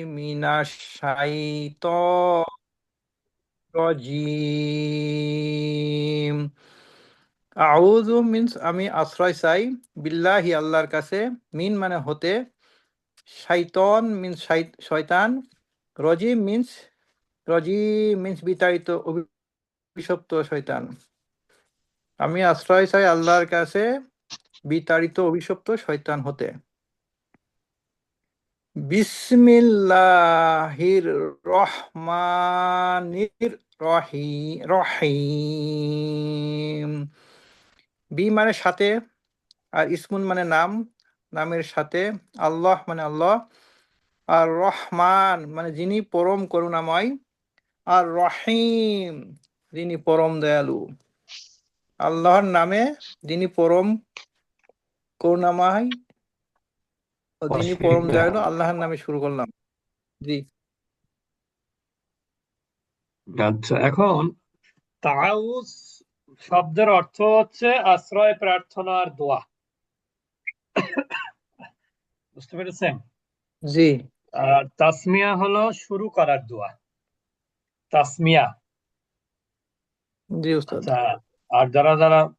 মিনাশ শাইতানির রাজিম। আউযু মিন্স আমি আশ্রয় চাই, বিল্লাহি আল্লাহর কাছে, মিন মানে হতে, শাইতন মিন্স শয়তান, রজিম মিন্স বিতাড়িত অভিশপ্ত শয়তান। আমি আশ্রয় চাই আল্লাহর কাছে বিতাড়িত অভিশপ্ত শয়তান হতে। বিসমিল্লাহির রহমানির রহিম। বি মানে সাথে, আর ইসমুন মানে নাম, নামের সাথে, আল্লাহ মানে আল্লাহ, আর রহমান মানে যিনি পরম করুণাময়, আর রহিম যিনি পরম দয়ালু। আল্লাহর নামে যিনি পরম করুণাময় ও যিনি অসীম পরম দয়ালু, আল্লাহর নামে শুরু করলাম। জি। আচ্ছা, এখন তাউজ শব্দের অর্থ হচ্ছে আশ্রয় প্রার্থনার দোয়া। বুঝতে পেরেছেন? জি। আর তাসমিয়া হলো শুরু করার দোয়া, তাসমিয়া। জি উস্তাদ। আচ্ছা, আর যারা যারা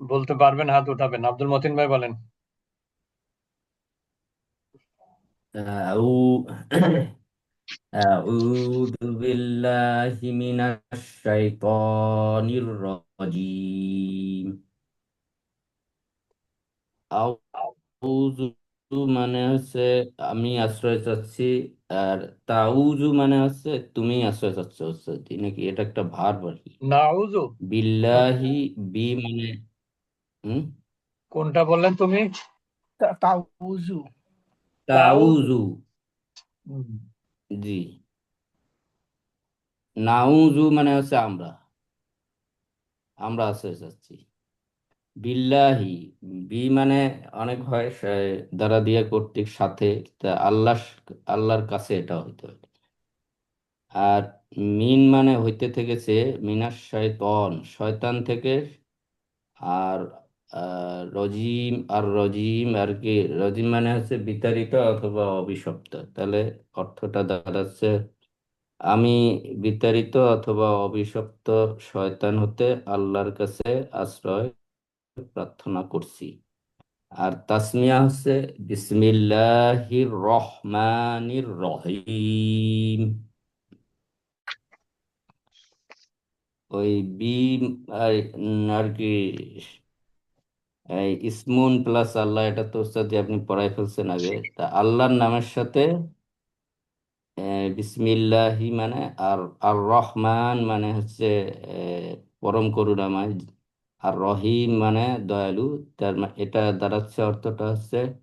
বলতে পারবেন হাত উঠাবেন। আব্দুল মতিন ভাই বলেন। أعو- أعوذ بالله من الشيطان الرجيم আউযু মানে হচ্ছে আমি আশ্রয় চাচ্ছি, আর তাউযু মানে হচ্ছে তুমি আশ্রয় চাচ্ছ, হচ্ছে নাকি এটা একটা ভার্ব আর কি। নাউজু বিল্লাহি, বি মানে হুম, কোনটা বললেন তুমি? তাউজু। তাউজু। তাউযু। হুম। জি। নাউযু মানে হচ্ছে আমরা, আমরা আশ্রয় চাচ্ছি। বিল্লাহি, বি মানে অনেক হয় দ্বারা দিয়ে কর্তৃক সাথে, তা আল্লাহর কাছে এটা হইতে হয়। আর মিন মানে হইতে থেকেছে, মিনাশ শয়তন শয়তান থেকে। আর রজিম আর কি, রজিম মানে হচ্ছে বিতাড়িত অথবা অভিশপ্ত। তাহলে অর্থটা দাঁড়াচ্ছে আমি বিতাড়িত অথবা অভিশপ্ত শয়তান হতে আল্লাহর কাছে আশ্রয় প্রার্থনা করছি। আর তাসমিয়া হচ্ছে বিসমিল্লাহির রহমানির রহিম। ওই বি আর আর কি এই ইসমুন প্লাস আল্লাহ, এটা তো সাথে আপনি পড়াই ফেলছেন আগে। তা আল্লাহর নামের সাথে বিসমিল্লাহি মানে, আর আর রহমান মানে হচ্ছে পরম করুণাময়, আর রহিম মানে দয়ালু। এটা দাঁড়াচ্ছে অর্থটা হচ্ছে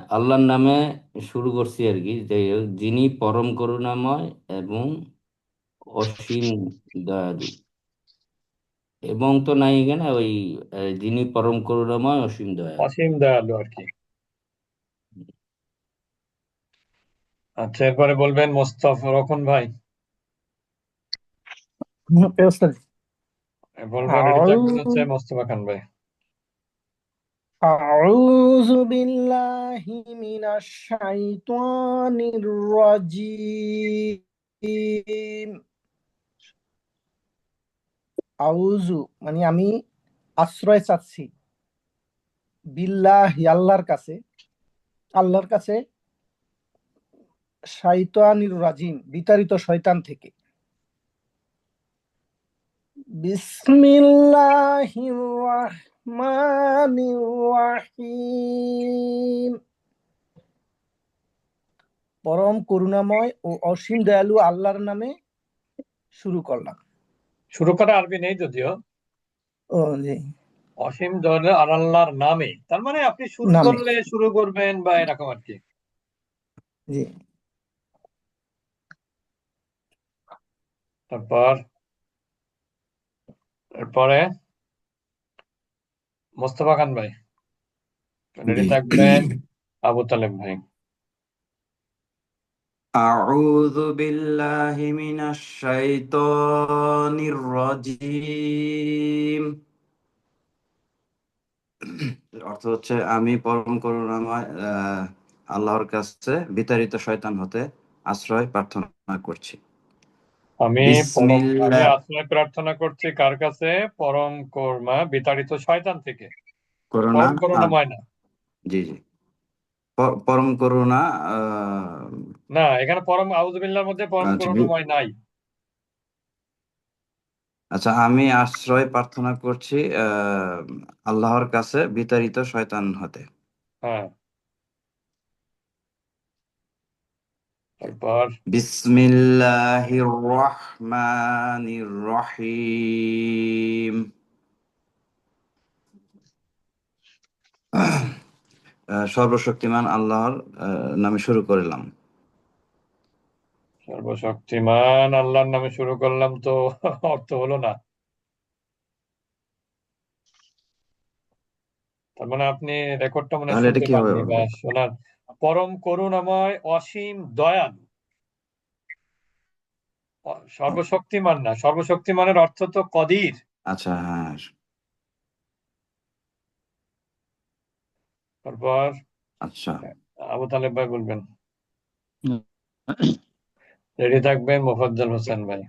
আল্লাহর নামে শুরু করছি আর কি, যে যিনি পরম করুণাময় এবং অসীম দয়ালু। এবং তো নাই এখানে ওই যিনি পরম করুণাময় অসীম দয়ালু। অসীম দয়ালু আর কি। আচ্ছা, এরপরে বলবেন মোস্তফা রকন ভাই। উস্তাদ। বলবেন, রেডি থাকবেন হচ্ছে আউ- মোস্তফা খান ভাই। আউযু বিল্লাহি মিনাশ শাইতানির রাজিম। আউযু মানে আমি আশ্রয় চাচ্ছি, বিল্লাহি আল্লাহর কাছে, শাইতানির রাজিম বিতাড়িত শয়তান থেকে। বিসমিল্লাহির রহমানির রহিম। পরম করুণাময় ও অসীম দয়ালু আল্লাহর নামে শুরু করলাম। শুরু করা আরবি নেই যদিও। ও জি। অসীম দয়ালু আর আল্লাহর নামে, তার মানে আপনি শুরু নামে। করলে শুরু করবেন বা এরকম আর কি। জি। তারপর এরপরে মোস্তফা খান ভাই, রেডি জি। থাকবেন। আবু তালেব ভাই। أعوذ بالله من الشيطان الرجيم। অর্থ হচ্ছে আমি পরম করুণাময়, আল্লাহর কাছে বিতাড়িত শয়তান হতে আশ্রয় প্রার্থনা করছি। আমি বিসমিল্লাহ আশ্রয় প্রার্থনা করছি কার কাছে? পরম করুণা বিতাড়িত শয়তান থেকে। করুণা পরম করুণাময় না, জি জি পরম করুণা না এখানে পরম আউযুবিল্লাহর মধ্যে পরম আচ্ছা করুণাময় নাই। আচ্ছা, আমি আশ্রয় প্রার্থনা করছি আল্লাহর কাছে বিতাড়িত শয়তান হতে। হ্যাঁ, তারপর বিসমিল্লাহির রহমানির রহিম। সর্বশক্তিমান আল্লাহর নামে শুরু করলাম। সর্বশক্তিমান আল্লাহর নামে শুরু করলাম তো অর্থ হলো না। তার মানে আপনি রেকর্ডটা মনে হয় তাহলে এটা শুনতে কিভাবে পাননি বা হবে? শোনার। পরম করুণাময় অসীম দয়ালু, সর্বশক্তিমান না, সর্বশক্তিমানের অর্থ তো কদির। আচ্ছা, হ্যাঁ। তারপর আচ্ছা, আবু তালেব ভাই বলবেন, রেডি থাকবেন মোফাজ্জল হোসেন ভাই।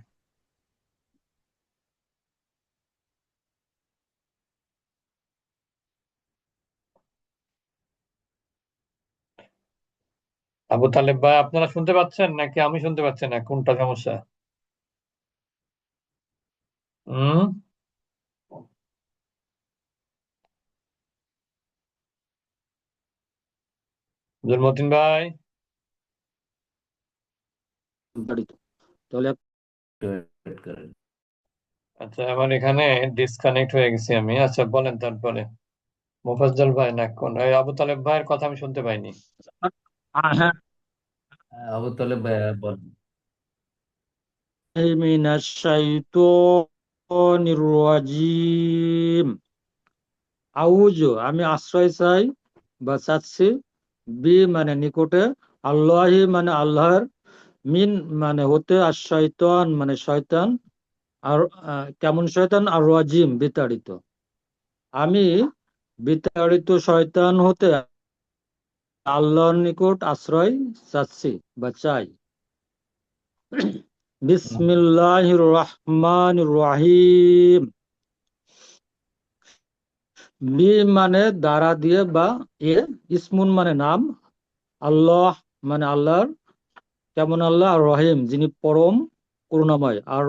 আবু তালেব ভাই আপনারা শুনতে পাচ্ছেন নাকি আমি শুনতে পাচ্ছি না? কোনটা সমস্যা? হুম, জুলমতিন ভাই। তাহলে আচ্ছা, আমার এখানে ডিসকানেক্ট হয়ে গেছি আমি। আচ্ছা বলেন তারপরে মোফাজ্জল ভাই না কোন আবু তালেব ভাইয়ের কথা আমি শুনতে পাইনি। হ্যাঁ, আবু তালেব ভাই বলেন। মিনাশ শাইতানির রাজিম। আউযু আমি আশ্রয় চাই বা চাচ্ছি, বি মানে নিকটে, আল্লাহি মানে আল্লাহর, মিন মানে হতে, আর শয়তান মানে শয়তান, আর কেমন শয়তান? আর রাজিম বিতাড়িত। আমি বিতাড়িত শয়তান হতে আল্লাহর নিকট আশ্রয় চাচ্ছি বা চাই। বিসমিল্লাহির রহমানির রহিম। বি মানে দ্বারা দিয়ে বা এ, ইসমুন মানে নাম, আল্লাহ মানে আল্লাহর, কেমন আল্লাহ? আর রহিম যিনি পরম করুণাময়, আর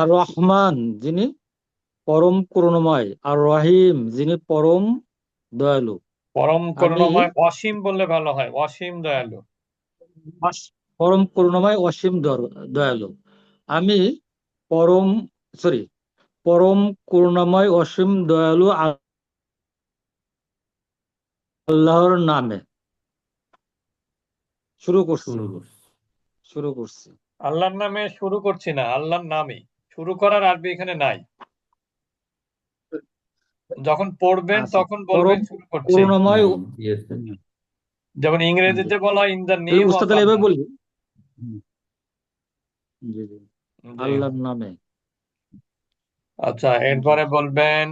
আর রহমান যিনি পরম করুণাময়, আর রহিম যিনি পরম দয়ালু। পরম আমি করুণাময় অসীম বললে ভালো হয়, অসীম দয়ালু। পরম করুণাময় অসীম দয়ালু। আমি পরম পরম করুণাময় অসীম দয়ালু আল্লাহর নামে শুরু করছি। শুরু করছি। আল্লাহর নামে শুরু করছি না, আল্লাহর নামে শুরু করার আরবি এখানে নাই। যখন পড়বেন আচ্ছা, তখন পরম বলবেন শুরু করছি। করুণাময়। যেমন ইংরেজিতে বলা হয় ইন দ্য তাহলে নেম অফ উস্তাদ এবার আল্লাহ। বলি, জি জি, আল্লাহর নামে। আচ্ছা, এরপরে বলবেন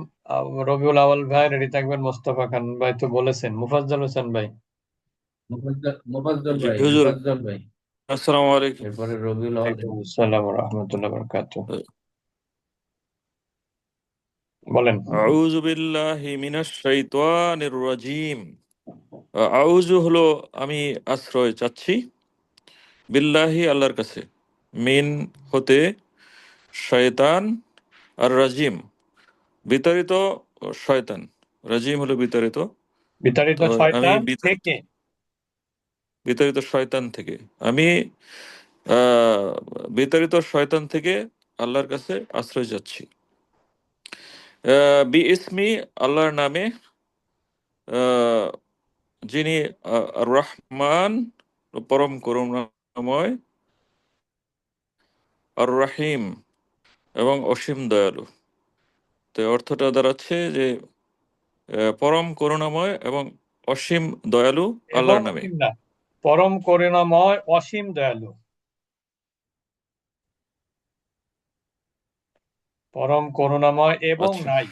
রবিউল আউয়াল ভাই, রেডি থাকবেন। মোস্তফা খান ভাই তো বলেছেন। মুফাজ্জল হোসেন ভাই। মোফাজ্জল জি ভাই, হুজুর, মোফাজ্জল ভাই, আসসালামু আলাইকুম। এরপরে রবিউল আউয়াল। ওয়ালাইকুম আসসালাম ওয়া রাহমাতুল্লাহি ওয়া বারাকাতুহু। বলেন। আউযু বিল্লাহি মিনাশ শাইতানির রাজিম। আউযু হলো আমি আশ্রয় চাচ্ছি, বিল্লাহি আল্লাহর কাছে, মিন হতে, শয়তান আর রাজিম বিতাড়িত শয়তান, রাজিম হলো বিতাড়িত। বিতাড়িত তো আমি শয়তান থেকে। বিতাড়িত শয়তান থেকে আমি আহ বিতাড়িত শয়তান থেকে আল্লাহর কাছে আশ্রয় চাচ্ছি। বি ইসমি আল্লাহর নামে, আহ, যিনি রহমান পরম করুণাময়, আর রাহিম এবং অসীম দয়ালু। তো অর্থটা দাঁড়াচ্ছে যে পরম করুণাময় এবং অসীম দয়ালু এবং আল্লাহর নামে। অসীম না, পরম করুণাময় অসীম দয়ালু। পরম করুণাময় এবং আচ্ছা, নাই।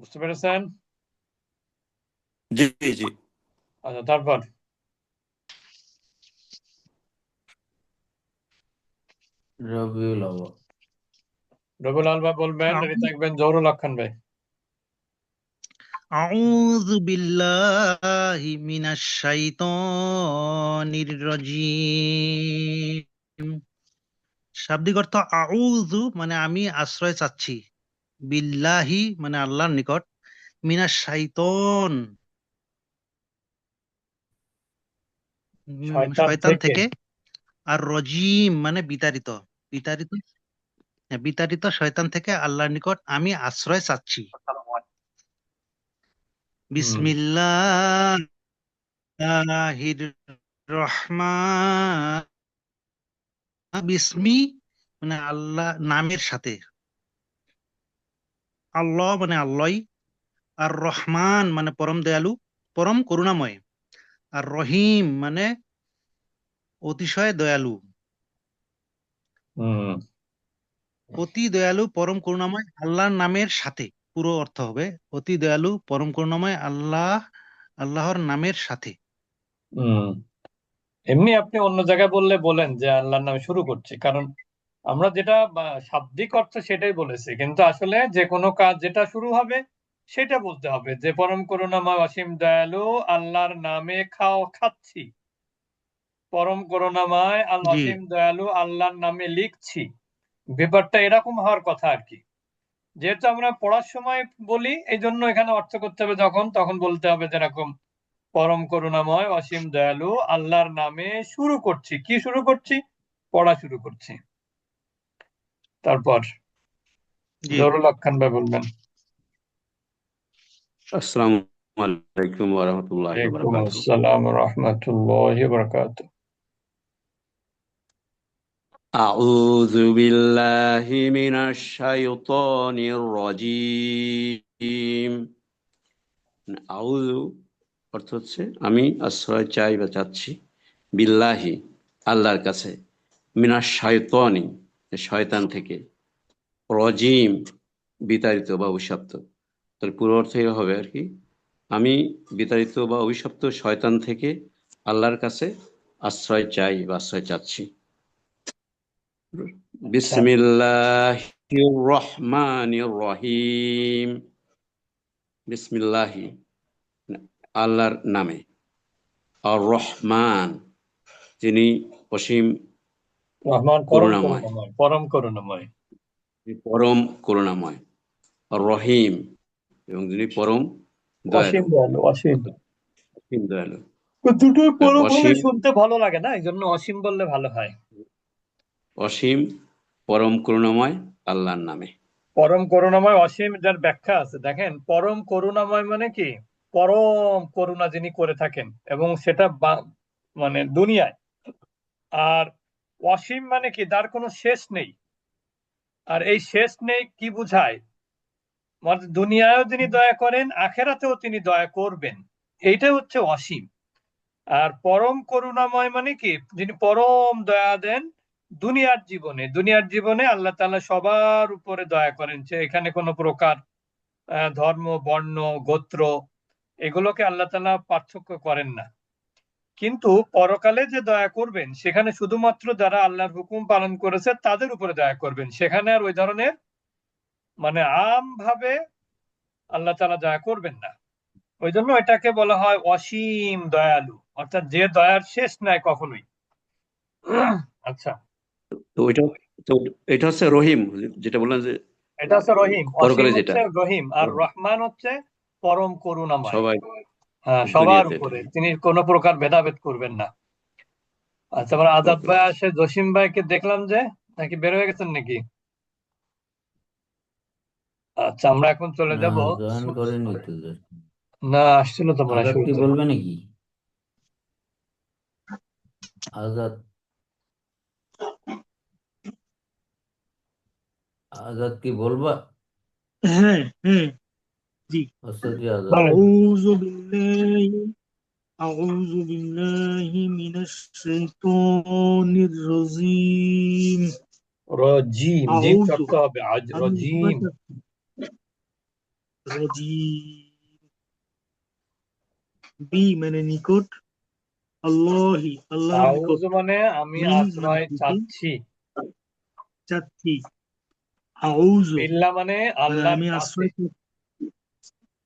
বুঝতে পেরেছেন? জি জি। আচ্ছা, তারপর রবিউল আউয়াল। রবিউল আউয়াল ভাই বলবেন, রেডি থাকবেন জহুরুল হক খান ভাই। আউযু বিল্লাহি মিনাশ শাইতানির রাজিম। শাব্দিক অর্থ আউযু মানে আমি আশ্রয় চাচ্ছি, বিল্লাহি মানে আল্লাহর নিকট, মিনাশ শাইতান শয়তান শয়তান থেকে। থেকে, আর রজিম মানে বিতাড়িত, বিতাড়িত বিতাড়িত শয়তান থেকে আল্লাহর নিকট আমি আশ্রয় চাচ্ছি। বিসমিল্লাহির রহমান, বিসমি মানে আল্লাহ নামের সাথে, আল্লাহ মানে আল্লাহ, আর রহমান মানে পরম দয়ালু, পরম করুণাময়, আর রহিম মানে অতিশয় দয়ালু, হুম অতি দয়ালু পরম করুণাময় আল্লাহর নামের সাথে। পুরো অর্থ হবে অতি দয়ালু পরম করুণাময় আল্লাহর নামের সাথে। হুম এমনি আপনি অন্য জায়গায় বললে বলেন যে আল্লাহর নামে শুরু করছি, কারণ আমরা যেটা শাব্দিক অর্থ সেটাই বলেছি, কিন্তু আসলে যে কোনো কাজ যেটা শুরু হবে সেটা বলতে হবে যে পরম করুণাময় অসীম দয়ালু আল্লাহর নামে খাচ্ছি, পরম করুণাময় জি অসীম দয়ালু আল্লাহর নামে লিখছি। ব্যাপারটা এরকম হওয়ার কথা আর কি। যেহেতু আমরা পড়ার সময় বলি, এই জন্য এখানে অর্থ করতে হবে তখন বলতে হবে যেরকম পরম করুণাময় অসীম দয়ালু আল্লাহর নামে শুরু করছি। কি শুরু করছি? পড়া শুরু করছি। তারপর জি জহুরুল হক খান ভাই বলবেন। আসসালামু আলাইকুম ওয়া রাহমাতুল্লাহি ওয়া ওয়ালাইকুম বারাকাতুহু। আসসালাম রহমতুল্লাহি ওয়া বারাকাতুহু। আউযু বিল্লাহি মিনাশ শাইতানির রাজীম। আউযু অর্থ হচ্ছে আমি আশ্রয় চাই বা চাচ্ছি, বিল্লাহি আল্লাহর কাছে, মিনাশ শাইতানি শয়তান থেকে, রজিম বিতাড়িত বা অভিশপ্ত। তার পুরো অর্থ হবে আর কি, আমি বিতাড়িত বা অভিশপ্ত শয়তান থেকে আল্লাহর কাছে আশ্রয় চাই বা আশ্রয় চাচ্ছি। বিসমিল্লাহির রহমানির রহিম। বিসমিল্লাহি আল্লাহর নামে, আর রহমান যিনি অসীম রহমান পরম করুণাময়, করুণাময়, পরম করুণাময়। পরম করুণাময়, আর রহিম এবং যিনি পরম অসীম দয়ালু, দয়ালু, অসীম। অসীম দয়ালু। দুটোই পরম হলে অসীম, শুনতে ভালো লাগে না, এই জন্য অসীম বললে ভালো হয়। অসীম পরম করুণাময় আল্লাহর নামে। পরম করুণাময় অসীম যার ব্যাখ্যা আছে, দেখেন পরম করুণাময় মানে কি? পরম করুণা যিনি করে থাকেন, এবং সেটা মানে দুনিয়ায়। আর অসীম মানে কি? তার কোনো শেষ নেই। আর এই শেষ নেই কি বুঝায়? মানে দুনিয়ায়ও যিনি দয়া করেন, আখেরাতেও তিনি দয়া করবেন, এইটা হচ্ছে অসীম। আর পরম করুণাময় মানে কি? যিনি পরম দয়া দেন দুনিয়ার জীবনে আল্লাহ তাআলা সবার উপরে দয়া করেন। সে এখানে কোনো প্রকার ধর্ম, বর্ণ, গোত্র এগুলোকে আল্লাহ তাআলা পার্থক্য করেন না। কিন্তু পরকালে যে দয়া করবেন সেখানে শুধুমাত্র যারা আল্লাহর হুকুম পালন করেছে তাদের উপরে দয়া করবেন, সেখানে আর ওই ধরনের মানে আম ভাবে আল্লাহ তাআলা দয়া করবেন না। ওই জন্য এটাকে বলা হয় অসীম দয়ালু, অর্থাৎ যে দয়ার শেষ নাই কখনোই। আচ্ছা, তো ওইটা, তো এটা হচ্ছে রহিম, যেটা বললাম যে এটা হচ্ছে রহিম। অসীম পরকালে যেটা হচ্ছে রহিম, আর রহমান হচ্ছে পরম করুণাময়। সবাই হ্যাঁ, সবার দুনিয়াতে এটা। উপরে তিনি কোনো প্রকার ভেদাভেদ করবেন না। আচ্ছা, আবার আজাদ ওকে ভাই ওকে। আসে, জসিম ভাইকে দেখলাম যে নাকি বের হয়ে গেছেন নাকি? আচ্ছা, আমরা এখন চলে না, যাব। জয়েন করেনি তো। না, আসছিল তো মনে হয় আজাদ কি শুরুতে। বলবে নাকি? আজাদ, আজাদ কি বলবা? হ্যাঁ হ্যাঁ জি। ওস্তাদ আজাদ। বলেন। আউযু বিল্লাহি মিনাশ শাইতানির রাজীম। রজিম, জিম আউযু শক্ত হবে, আজ আমি রজিম। রজিম। বি মানে নিকট, আল্লাহি আল্লাহর নিকট, আউযু মানে আমি মিন মানে আশ্রয় থেকে, চাচ্ছি, চাচ্ছি। আউযু বিল্লাহ মানে মানে আল্লাহর আমি কাছে, আশ্রয় চাচ্ছি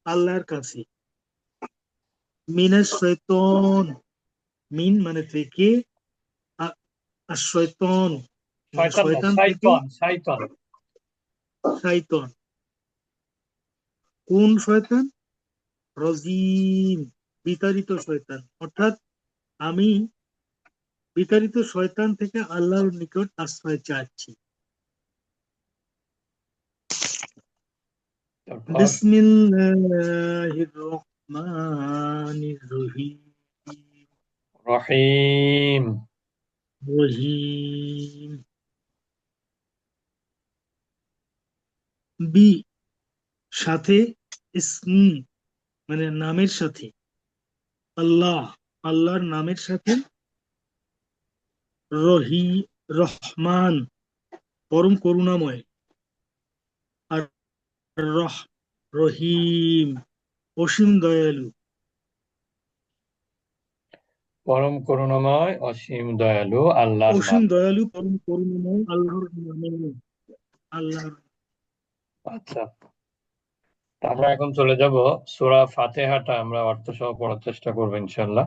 আল্লাহর কাছে। মিনাশ শয়তান, মিন মানে থেকে, আর শয়তান মানে শয়তান না শয়তান থেকে, শাইতান, শাইতান। শয়তান। কোন শয়তান? রজিম, বিতাড়িত শয়তান। অর্থাৎ আমি বিতাড়িত শয়তান থেকে আল্লাহর নিকট আশ্রয় চাচ্ছি। তারপর বিসমিল্লাহির রহমানির রহিম। রহিম, রহিম। বি সাথে, ইসম মানে নামের সাথে, আল্লাহ আল্লাহর নামের সাথে, রহমান পরম করুণাময়, আর রহিম অসীম দয়ালু। পরম করুণাময় অসীম দয়ালু আল্লাহর অসীম নাম। দয়ালু পরম করুণাময় আল্লাহর নামে। আল্লাহর আচ্ছা, আমরা এখন চলে যাব সূরা ফাতিহাটা আমরা অর্থ সহ পড়ার চেষ্টা করবো ইনশাআল্লাহ।